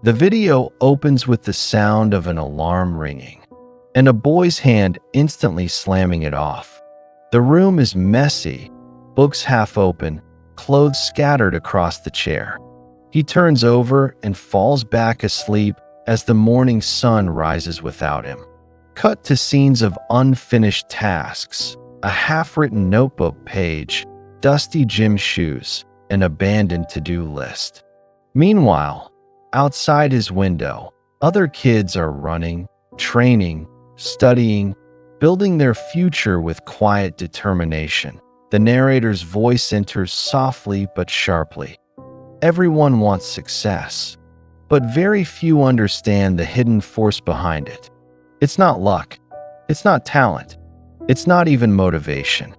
The video opens with the sound of an alarm ringing, and a boy's hand instantly slamming it off. The room is messy, books half open, clothes scattered across the chair. He turns over and falls back asleep as the morning sun rises without him. Cut to scenes of unfinished tasks, a half-written notebook page, dusty gym shoes, an abandoned to-do list. Meanwhile, outside his window, other kids are running, training, studying, building their future with quiet determination. The narrator's voice enters softly but sharply. Everyone wants success, but very few understand the hidden force behind it. It's not luck. It's not talent. It's not even motivation.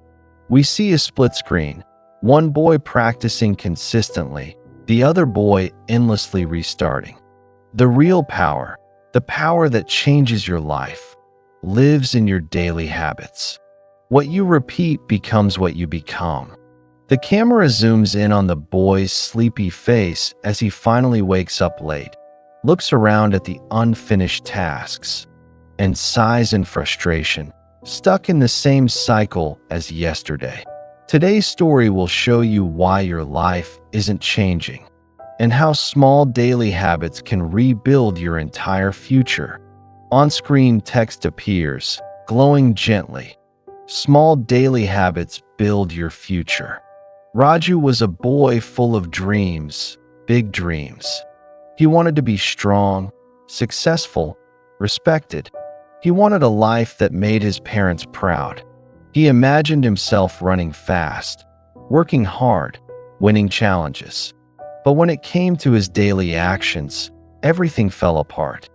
We see a split screen, one boy practicing consistently, the other boy endlessly restarting. The real power, the power that changes your life, lives in your daily habits. What you repeat becomes what you become. The camera zooms in on the boy's sleepy face as he finally wakes up late, looks around at the unfinished tasks, and sighs in frustration, stuck in the same cycle as yesterday. Today's story will show you why your life isn't changing, and how small daily habits can rebuild your entire future. On-screen text appears, glowing gently. Small daily habits build your future. Raju was a boy full of dreams, big dreams. He wanted to be strong, successful, respected. He wanted a life that made his parents proud. He imagined himself running fast, working hard, winning challenges. But when it came to his daily actions, everything fell apart.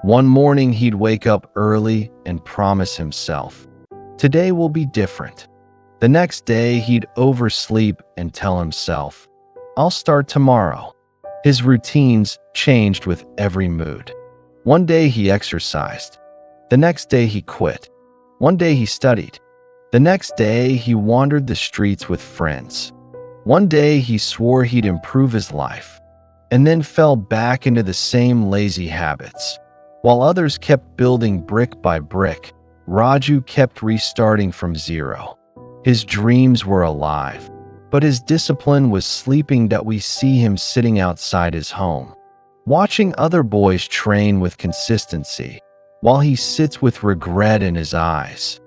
One morning he'd wake up early and promise himself, "Today will be different." The next day he'd oversleep and tell himself, "I'll start tomorrow." His routines changed with every mood. One day he exercised. The next day he quit. One day he studied. The next day he wandered the streets with friends. One day he swore he'd improve his life, and then fell back into the same lazy habits. While others kept building brick by brick, Raju kept restarting from zero. His dreams were alive, but his discipline was sleeping. That we see him sitting outside his home, watching other boys train with consistency, while he sits with regret in his eyes,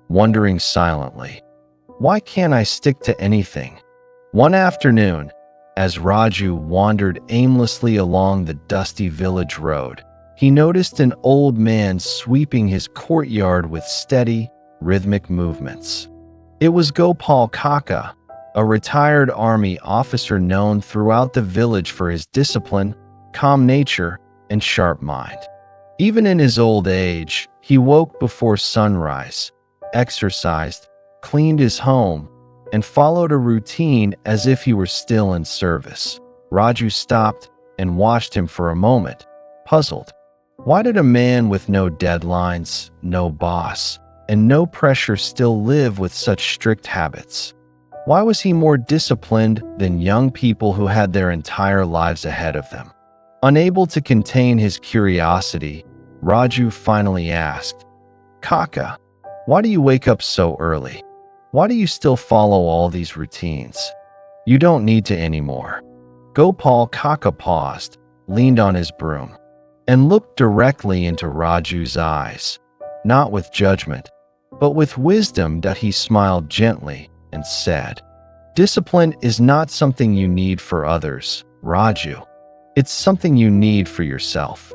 wondering silently, "Why can't I stick to anything?" One afternoon, as Raju wandered aimlessly along the dusty village road, he noticed an old man sweeping his courtyard with steady, rhythmic movements. It was Gopal Kaka, a retired army officer known throughout the village for his discipline, calm nature, and sharp mind. Even in his old age, he woke before sunrise, exercised, cleaned his home, and followed a routine as if he were still in service. Raju stopped and watched him for a moment, puzzled. Why did a man with no deadlines, no boss, and no pressure still live with such strict habits? Why was he more disciplined than young people who had their entire lives ahead of them? Unable to contain his curiosity, Raju finally asked, "Kaka, why do you wake up so early? Why do you still follow all these routines? You don't need to anymore." Gopal Kaka paused, leaned on his broom, and looked directly into Raju's eyes, not with judgment, but with wisdom. That he smiled gently and said, "Discipline is not something you need for others, Raju. It's something you need for yourself."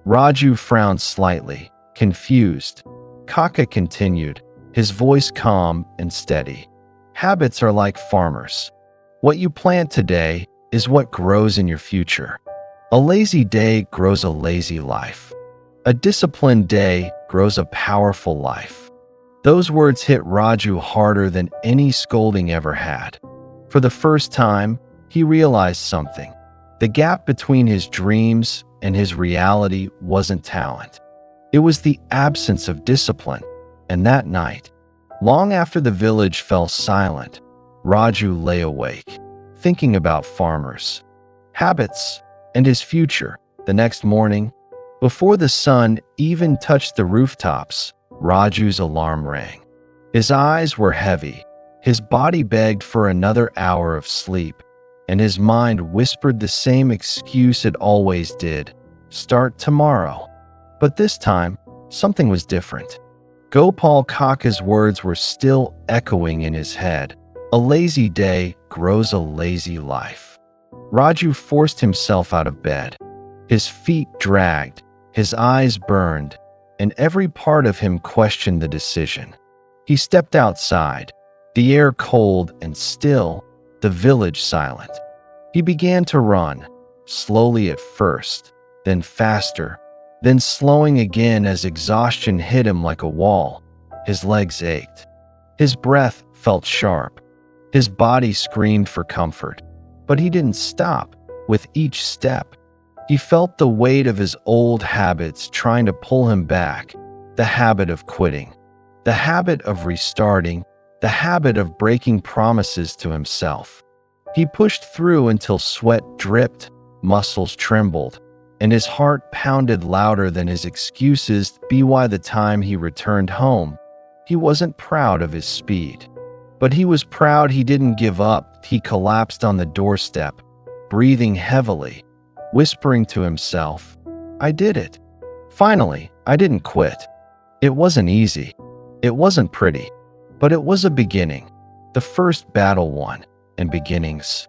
Raju frowned slightly, confused. Kaka continued, his voice calm and steady. "Habits are like farmers. What you plant today is what grows in your future. A lazy day grows a lazy life. A disciplined day grows a powerful life." Those words hit Raju harder than any scolding ever had. For the first time, he realized something. The gap between his dreams and his reality wasn't talent. It was the absence of discipline. And that night, long after the village fell silent, Raju lay awake, thinking about farmers, habits, and his future. The next morning, before the sun even touched the rooftops, Raju's alarm rang. His eyes were heavy, his body begged for another hour of sleep, and his mind whispered the same excuse it always did: start tomorrow. But this time, something was different. Gopal Kaka's words were still echoing in his head. A lazy day grows a lazy life. Raju forced himself out of bed. His feet dragged, his eyes burned, and every part of him questioned the decision. He stepped outside, the air cold and still, the village silent. He began to run, slowly at first, then faster, then slowing again as exhaustion hit him like a wall. His legs ached. His breath felt sharp. His body screamed for comfort. But he didn't stop. With each step, he felt the weight of his old habits trying to pull him back. The habit of quitting, the habit of restarting, the habit of breaking promises to himself. He pushed through until sweat dripped, muscles trembled, and his heart pounded louder than his excuses. By the time he returned home, he wasn't proud of his speed, but he was proud he didn't give up. He collapsed on the doorstep, breathing heavily, whispering to himself, "I did it. Finally, I didn't quit." It wasn't easy. It wasn't pretty, but it was a beginning, the first battle won. And beginnings,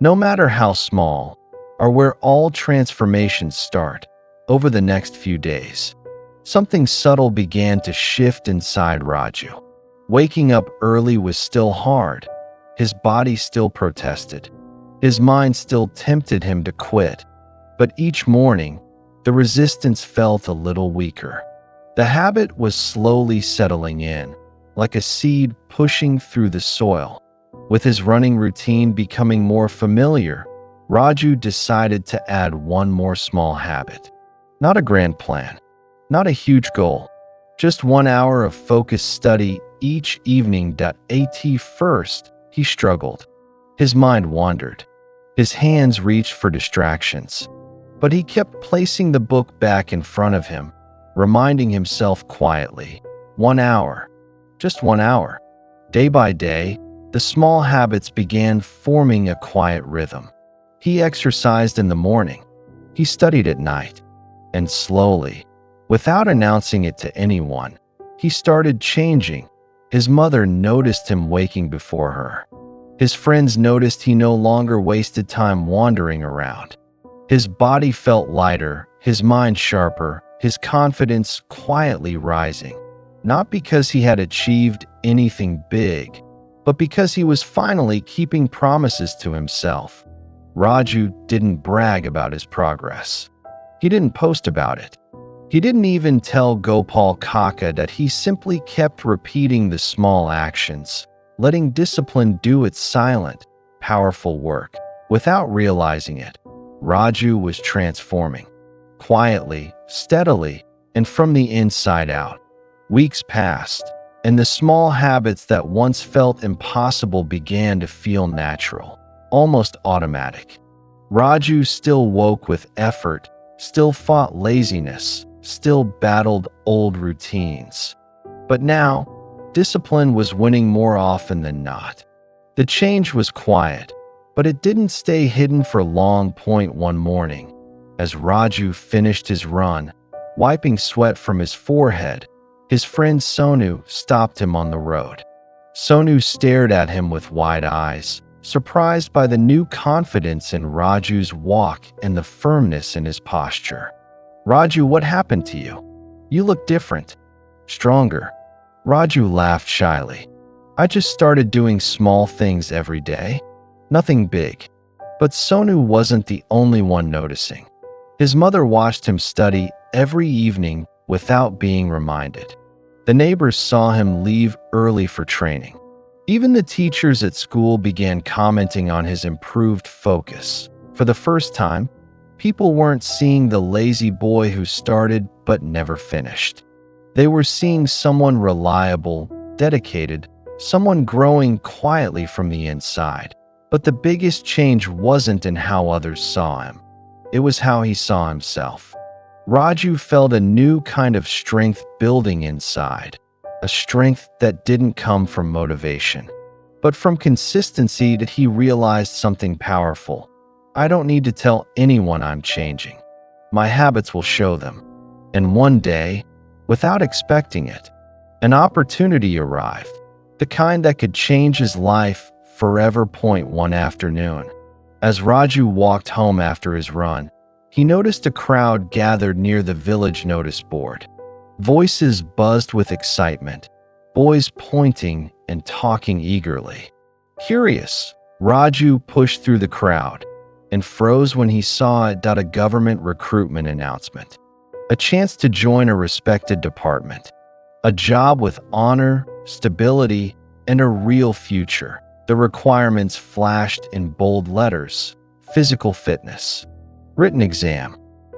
no matter how small, are where all transformations start. Over the next few days, something subtle began to shift inside Raju. Waking up early was still hard. His body still protested. His mind still tempted him to quit. But each morning, the resistance felt a little weaker. The habit was slowly settling in, like a seed pushing through the soil. With his running routine becoming more familiar, Raju decided to add one more small habit. Not a grand plan, not a huge goal, just 1 hour of focused study each evening. At first, he struggled. His mind wandered. His hands reached for distractions. But he kept placing the book back in front of him, reminding himself quietly, 1 hour, just 1 hour. Day by day, the small habits began forming a quiet rhythm. He exercised in the morning. He studied at night. And slowly, without announcing it to anyone, he started changing. His mother noticed him waking before her. His friends noticed he no longer wasted time wandering around. His body felt lighter, his mind sharper, his confidence quietly rising. Not because he had achieved anything big, but because he was finally keeping promises to himself. Raju didn't brag about his progress. He didn't post about it. He didn't even tell Gopal Kaka that. He simply kept repeating the small actions, letting discipline do its silent, powerful work. Without realizing it, Raju was transforming, quietly, steadily, and from the inside out. Weeks passed, and the small habits that once felt impossible began to feel natural, almost automatic. Raju still woke with effort, still fought laziness, still battled old routines. But now, discipline was winning more often than not. The change was quiet, but it didn't stay hidden for long. One morning, as Raju finished his run, wiping sweat from his forehead, his friend Sonu stopped him on the road. Sonu stared at him with wide eyes, surprised by the new confidence in Raju's walk and the firmness in his posture. "Raju, what happened to you? You look different, stronger." Raju laughed shyly. "I just started doing small things every day. Nothing big." But Sonu wasn't the only one noticing. His mother watched him study every evening without being reminded. The neighbors saw him leave early for training. Even the teachers at school began commenting on his improved focus. For the first time, people weren't seeing the lazy boy who started but never finished. They were seeing someone reliable, dedicated, someone growing quietly from the inside. But the biggest change wasn't in how others saw him. it was how he saw himself. Raju felt a new kind of strength building inside, a strength that didn't come from motivation, but from consistency. That he realized something powerful. I don't need to tell anyone I'm changing. My habits will show them. And one day, without expecting it, an opportunity arrived, the kind that could change his life forever. One afternoon, as Raju walked home after his run, he noticed a crowd gathered near the village notice board. Voices buzzed with excitement, boys pointing and talking eagerly. Curious, Raju pushed through the crowd and froze when he saw a government recruitment announcement. A chance to join a respected department. A job with honor, stability, and a real future. The requirements flashed in bold letters: physical fitness, written exam,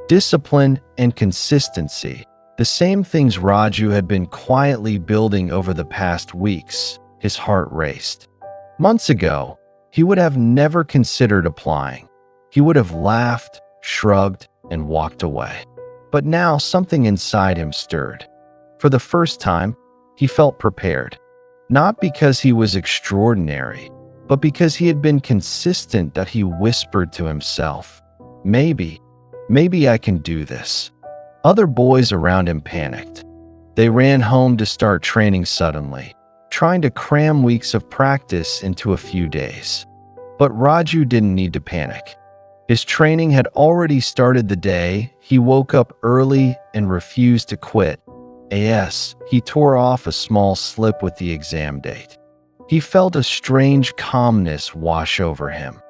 discipline, and consistency. The same things Raju had been quietly building over the past weeks. His heart raced. Months ago, he would have never considered applying. He would have laughed, shrugged, and walked away. But now something inside him stirred. For the first time, he felt prepared. Not because he was extraordinary, but because he had been consistent. That he whispered to himself, maybe I can do this. Other boys around him panicked. They ran home to start training suddenly, trying to cram weeks of practice into a few days. But Raju didn't need to panic. His training had already started the day he woke up early and refused to quit. He tore off a small slip with the exam date. He felt a strange calmness wash over him,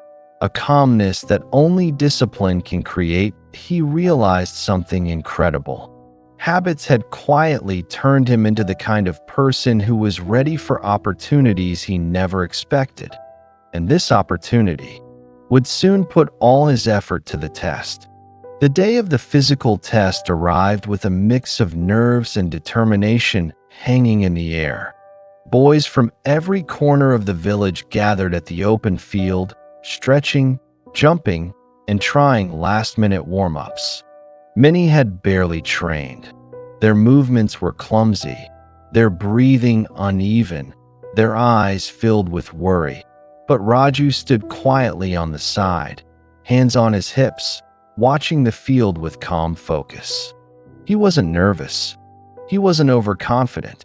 a calmness that only discipline can create. He realized something incredible. Habits had quietly turned him into the kind of person who was ready for opportunities he never expected. And this opportunity would soon put all his effort to the test. The day of the physical test arrived with a mix of nerves and determination hanging in the air. Boys from every corner of the village gathered at the open field, stretching, jumping, and trying last-minute warm-ups. Many had barely trained. Their movements were clumsy, their breathing uneven, their eyes filled with worry. But Raju stood quietly on the side, hands on his hips, watching the field with calm focus. He wasn't nervous. He wasn't overconfident.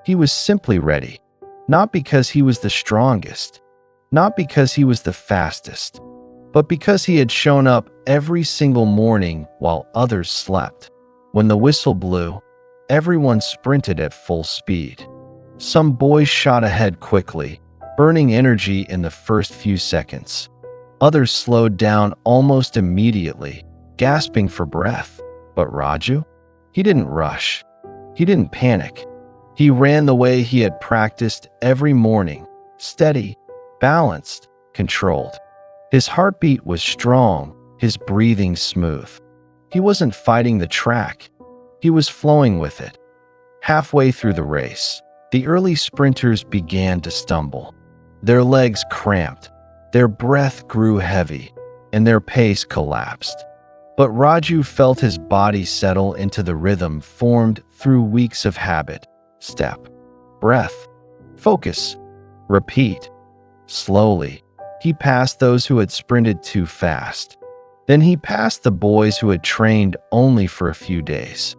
He was simply ready, not because he was the strongest, not because he was the fastest, but because he had shown up every single morning while others slept. When the whistle blew, everyone sprinted at full speed. Some boys shot ahead quickly, burning energy in the first few seconds. Others slowed down almost immediately, gasping for breath. But Raju? He didn't rush. He didn't panic. He ran the way he had practiced every morning, steady, balanced, controlled. His heartbeat was strong, his breathing smooth. He wasn't fighting the track. He was flowing with it. Halfway through the race, the early sprinters began to stumble. Their legs cramped, their breath grew heavy, and their pace collapsed. But Raju felt his body settle into the rhythm formed through weeks of habit. Step, breath, focus, repeat. Slowly, he passed those who had sprinted too fast. Then he passed the boys who had trained only for a few days.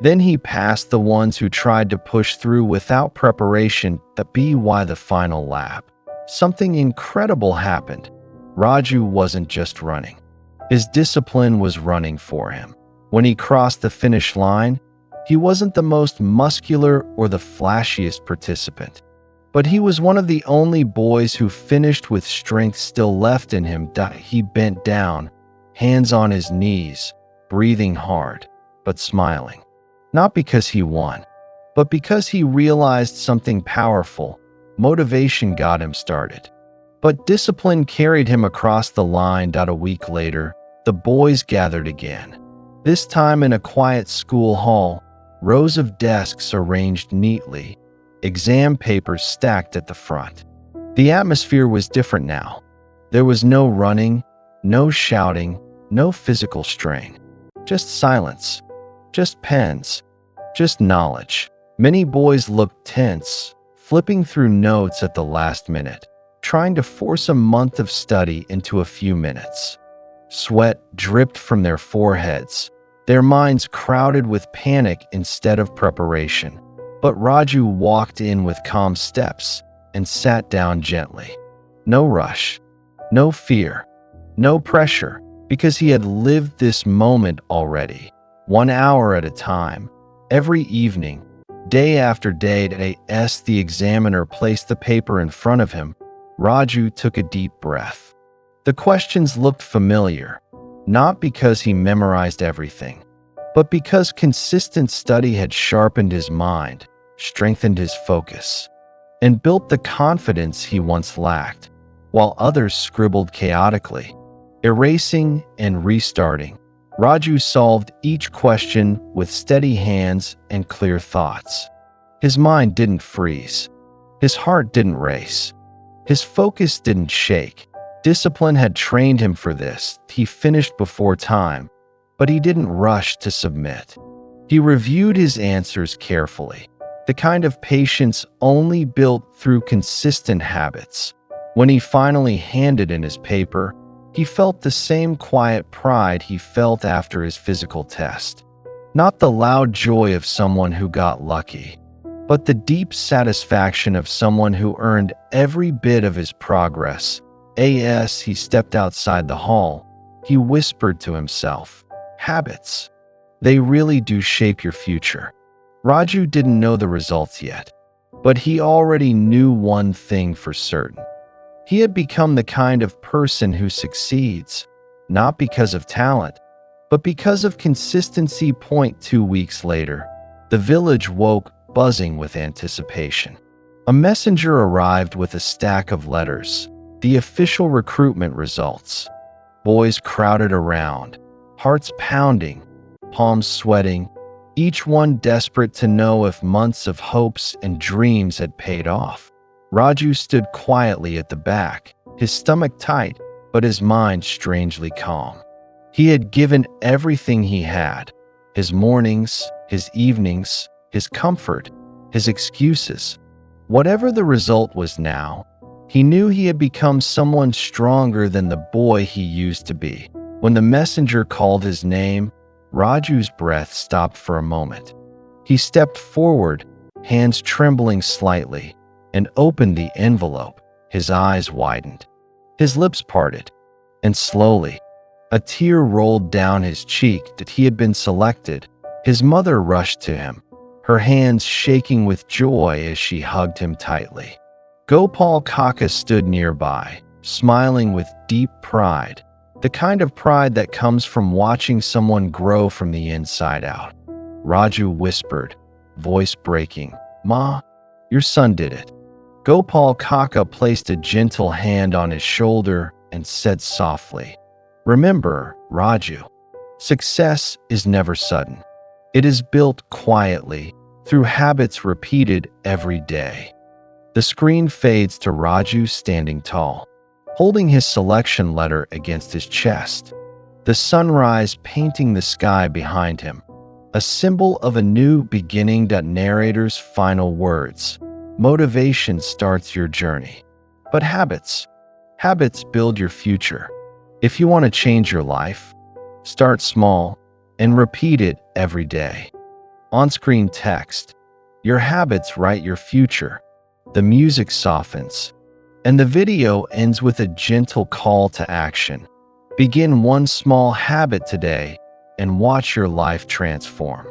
Then he passed the ones who tried to push through without preparation. By the final lap, something incredible happened. Raju wasn't just running. His discipline was running for him. When he crossed the finish line, he wasn't the most muscular or the flashiest participant, but he was one of the only boys who finished with strength still left in him. He bent down, hands on his knees, breathing hard, but smiling. Not because he won, but because he realized something powerful. Motivation got him started, but discipline carried him across the line. A week later, the boys gathered again, this time in a quiet school hall, rows of desks arranged neatly, exam papers stacked at the front. The atmosphere was different now. There was no running, no shouting, No physical strain. Just silence. Just pens. Just knowledge. Many boys looked tense, flipping through notes at the last minute, trying to force a month of study into a few minutes. Sweat dripped from their foreheads, their minds crowded with panic instead of preparation. But Raju walked in with calm steps and sat down gently. No rush, no fear, no pressure, because he had lived this moment already, 1 hour at a time, every evening, day after day. As the examiner placed the paper in front of him, Raju took a deep breath. The questions looked familiar, not because he memorized everything, but because consistent study had sharpened his mind, strengthened his focus, and built the confidence he once lacked, while others scribbled chaotically, erasing and restarting. Raju solved each question with steady hands and clear thoughts. His mind didn't freeze. His heart didn't race. His focus didn't shake. Discipline had trained him for this. He finished before time, but he didn't rush to submit. He reviewed his answers carefully, the kind of patience only built through consistent habits. When he finally handed in his paper, he felt the same quiet pride he felt after his physical test. Not the loud joy of someone who got lucky, but the deep satisfaction of someone who earned every bit of his progress. As he stepped outside the hall, he whispered to himself, "Habits. They really do shape your future." Raju didn't know the results yet, but he already knew one thing for certain. He had become the kind of person who succeeds, not because of talent, but because of consistency. 2 weeks later, the village woke, buzzing with anticipation. A messenger arrived with a stack of letters, the official recruitment results. Boys crowded around, hearts pounding, palms sweating, each one desperate to know if months of hopes and dreams had paid off. Raju stood quietly at the back, his stomach tight, but his mind strangely calm. He had given everything he had, his mornings, his evenings, his comfort, his excuses. Whatever the result was now, he knew he had become someone stronger than the boy he used to be. When the messenger called his name, Raju's breath stopped for a moment. He stepped forward, hands trembling slightly, and opened the envelope. His eyes widened. His lips parted, and slowly, a tear rolled down his cheek that he had been selected. His mother rushed to him, her hands shaking with joy as she hugged him tightly. Gopal Kaka stood nearby, smiling with deep pride, the kind of pride that comes from watching someone grow from the inside out. Raju whispered, voice breaking, "Ma, your son did it." Gopal Kaka placed a gentle hand on his shoulder and said softly, "Remember, Raju, success is never sudden. It is built quietly, through habits repeated every day." The screen fades to Raju standing tall, holding his selection letter against his chest, the sunrise painting the sky behind him, a symbol of a new beginning. Narrator's final words: motivation starts your journey, but habits build your future. If you want to change your life, start small and repeat it every day. On-screen text: your habits write your future. The music softens, and the video ends with a gentle call to action. Begin one small habit today and watch your life transform.